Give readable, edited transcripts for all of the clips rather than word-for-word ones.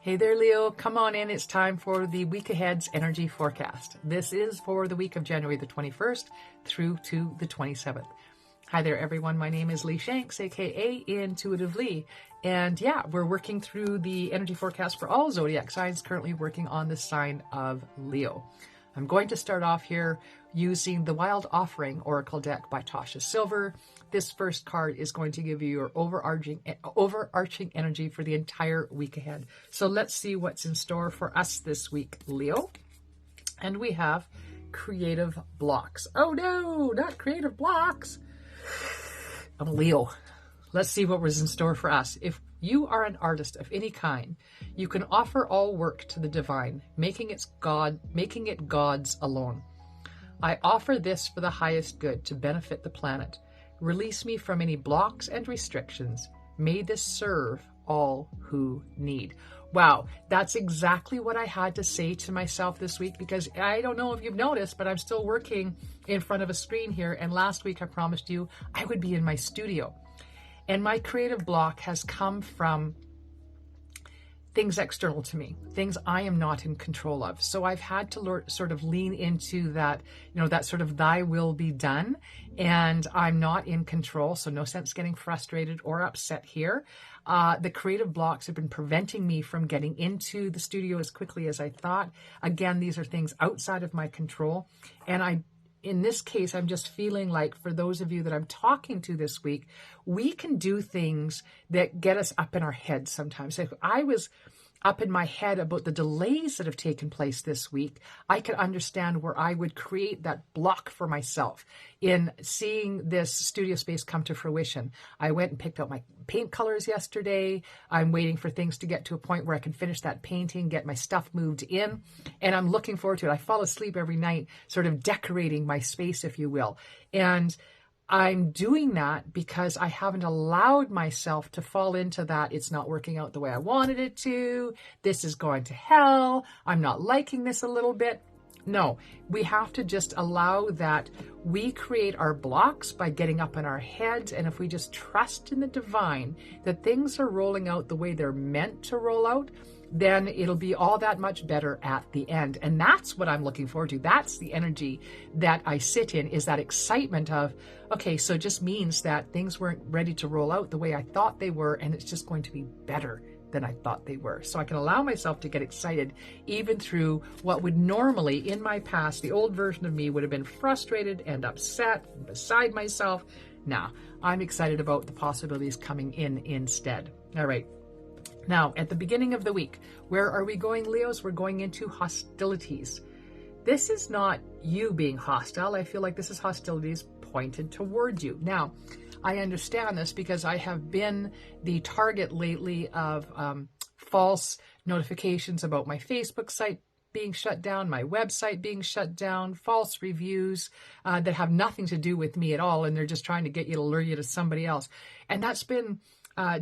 Hey there, Leo. Come on in. It's time for the week ahead's energy forecast. This is for the week of January the 21st through to the 27th. Hi there, everyone. My name is Lee Shanks, aka Intuitive Lee. And yeah, we're working through the energy forecast for all zodiac signs, currently working on the sign of Leo. I'm going to start off here using the Wild Offering Oracle deck by Tasha Silver. This first card is going to give you your overarching energy for the entire week ahead. So let's see what's in store for us this week, Leo. And we have creative blocks. Oh no, not creative blocks. I'm a Leo. Let's see what was in store for us. If you are an artist of any kind, you can offer all work to the divine, making it God's alone. I offer this for the highest good to benefit the planet. Release me from any blocks and restrictions. May this serve all who need. Wow, that's exactly what I had to say to myself this week, because I don't know if you've noticed, but I'm still working in front of a screen here. And last week I promised you I would be in my studio. And my creative block has come from things external to me, things I am not in control of. So I've had to sort of lean into that, that sort of thy will be done. And I'm not in control. So no sense getting frustrated or upset here. The creative blocks have been preventing me from getting into the studio as quickly as I thought. Again, these are things outside of my control. And in this case, I'm just feeling like for those of you that I'm talking to this week, we can do things that get us up in our heads sometimes. If I was up in my head about the delays that have taken place this week, I could understand where I would create that block for myself in seeing this studio space come to fruition. I went and picked out my paint colors yesterday. I'm waiting for things to get to a point where I can finish that painting, get my stuff moved in, and I'm looking forward to it. I fall asleep every night sort of decorating my space, if you will. And I'm doing that because I haven't allowed myself to fall into that. It's not working out the way I wanted it to. This is going to hell. I'm not liking this a little bit. No, we have to just allow that we create our blocks by getting up in our heads. And if we just trust in the divine that things are rolling out the way they're meant to roll out, then it'll be all that much better at the end. And that's what I'm looking forward to. That's the energy that I sit in, is that excitement of, okay, so it just means that things weren't ready to roll out the way I thought they were, and it's just going to be better than I thought they were. So I can allow myself to get excited even through what would normally, in my past, the old version of me would have been frustrated and upset and beside myself. Now, I'm excited about the possibilities coming in instead. All right. Now, at the beginning of the week, where are we going, Leos? We're going into hostilities. This is not you being hostile. I feel like this is hostilities pointed towards you. Now, I understand this because I have been the target lately of false notifications about my Facebook site being shut down, my website being shut down, false reviews that have nothing to do with me at all, and they're just trying to get you to lure you to somebody else. And that's been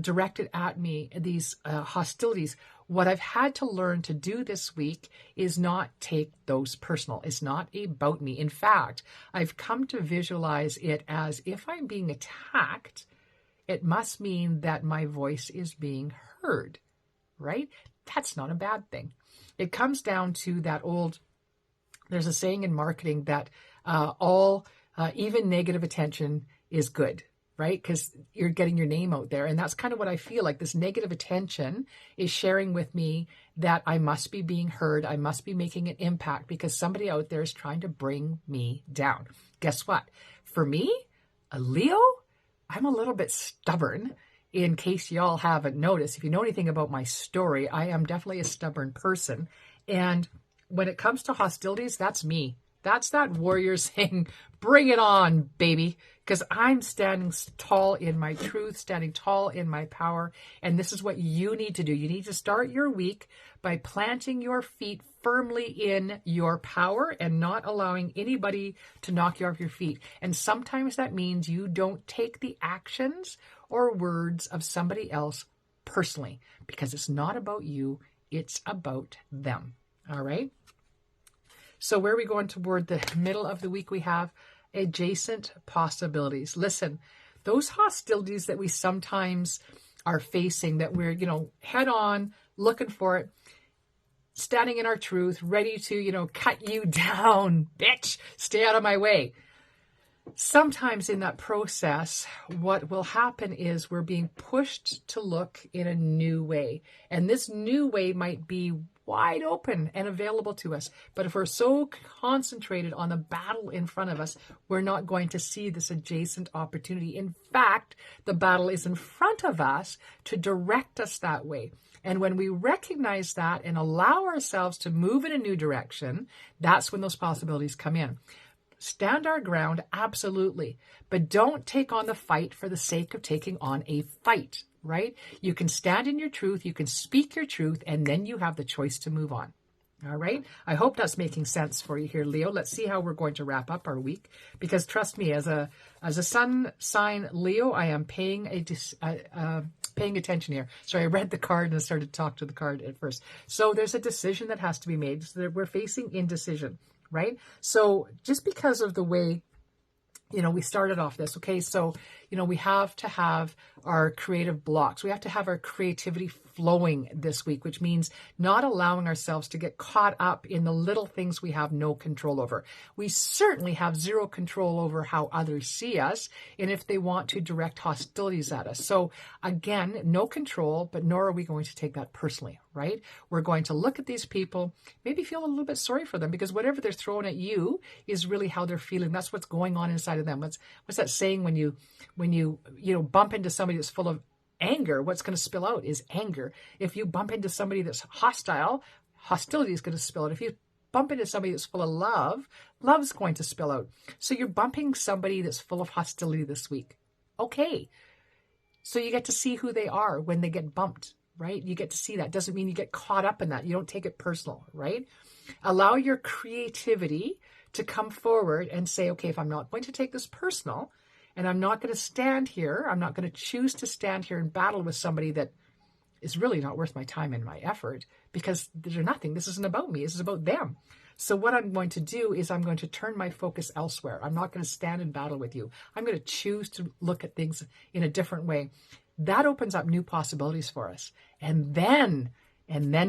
directed at me, these hostilities. What I've had to learn to do this week is not take those personal. It's not about me. In fact, I've come to visualize it as if I'm being attacked, it must mean that my voice is being heard, right? That's not a bad thing. It comes down to that there's a saying in marketing that even negative attention is good, right? Because you're getting your name out there. And that's kind of what I feel like. This negative attention is sharing with me that I must be being heard. I must be making an impact because somebody out there is trying to bring me down. Guess what? For me, a Leo, I'm a little bit stubborn. In case y'all haven't noticed, if you know anything about my story, I am definitely a stubborn person. And when it comes to hostilities, that's me. That's that warrior saying, bring it on, baby. Because I'm standing tall in my truth, standing tall in my power. And this is what you need to do. You need to start your week by planting your feet firmly in your power and not allowing anybody to knock you off your feet. And sometimes that means you don't take the actions or words of somebody else personally, because it's not about you, it's about them. All right? So where are we going toward the middle of the week? We have adjacent possibilities. Listen, those hostilities that we sometimes are facing, that we're, head on, looking for it, standing in our truth, ready to, cut you down, bitch, stay out of my way. Sometimes in that process, what will happen is we're being pushed to look in a new way. And this new way might be wide open and available to us. But if we're so concentrated on the battle in front of us, we're not going to see this adjacent opportunity. In fact, the battle is in front of us to direct us that way. And when we recognize that and allow ourselves to move in a new direction, that's when those possibilities come in. Stand our ground, absolutely. But don't take on the fight for the sake of taking on a fight, right? You can stand in your truth, you can speak your truth, and then you have the choice to move on. All right? I hope that's making sense for you here, Leo. Let's see how we're going to wrap up our week. Because trust me, as a sun sign Leo, I am paying attention here. Sorry, I read the card and started to talk to the card at first. So there's a decision that has to be made. So that we're facing indecision. Right? So just because of the way, we started off this, okay? So, we have to have our creative blocks. We have to have our creativity flowing this week, which means not allowing ourselves to get caught up in the little things we have no control over. We certainly have zero control over how others see us and if they want to direct hostilities at us. So again, no control, but nor are we going to take that personally, right? We're going to look at these people, maybe feel a little bit sorry for them because whatever they're throwing at you is really how they're feeling. That's what's going on inside of them. What's that saying when you bump into somebody that's full of anger, what's going to spill out is anger. If you bump into somebody that's hostile, hostility is going to spill out. If you bump into somebody that's full of love, love's going to spill out. So you're bumping somebody that's full of hostility this week. Okay. So you get to see who they are when they get bumped, right? You get to see that. Doesn't mean you get caught up in that. You don't take it personal, right? Allow your creativity to come forward and say, okay, if I'm not going to take this personal, and I'm not going to stand here, I'm not going to choose to stand here and battle with somebody that is really not worth my time and my effort because they're nothing. This isn't about me. This is about them. So what I'm going to do is I'm going to turn my focus elsewhere. I'm not going to stand and battle with you. I'm going to choose to look at things in a different way. That opens up new possibilities for us. And then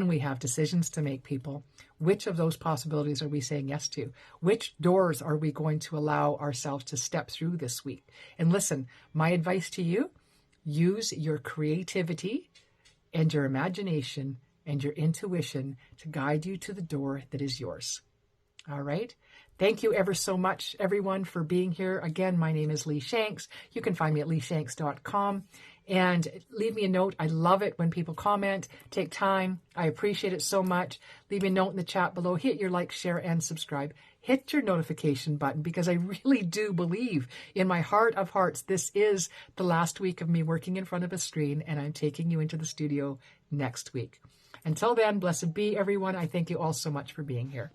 we have decisions to make, people. Which of those possibilities are we saying yes to? Which doors are we going to allow ourselves to step through this week? And listen, my advice to you, use your creativity and your imagination and your intuition to guide you to the door that is yours. All right? Thank you ever so much, everyone, for being here. Again, my name is Lee Shanks. You can find me at leeshanks.com. And leave me a note. I love it when people comment, take time. I appreciate it so much. Leave me a note in the chat below. Hit your like, share, and subscribe. Hit your notification button because I really do believe in my heart of hearts this is the last week of me working in front of a screen, and I'm taking you into the studio next week. Until then, blessed be everyone. I thank you all so much for being here.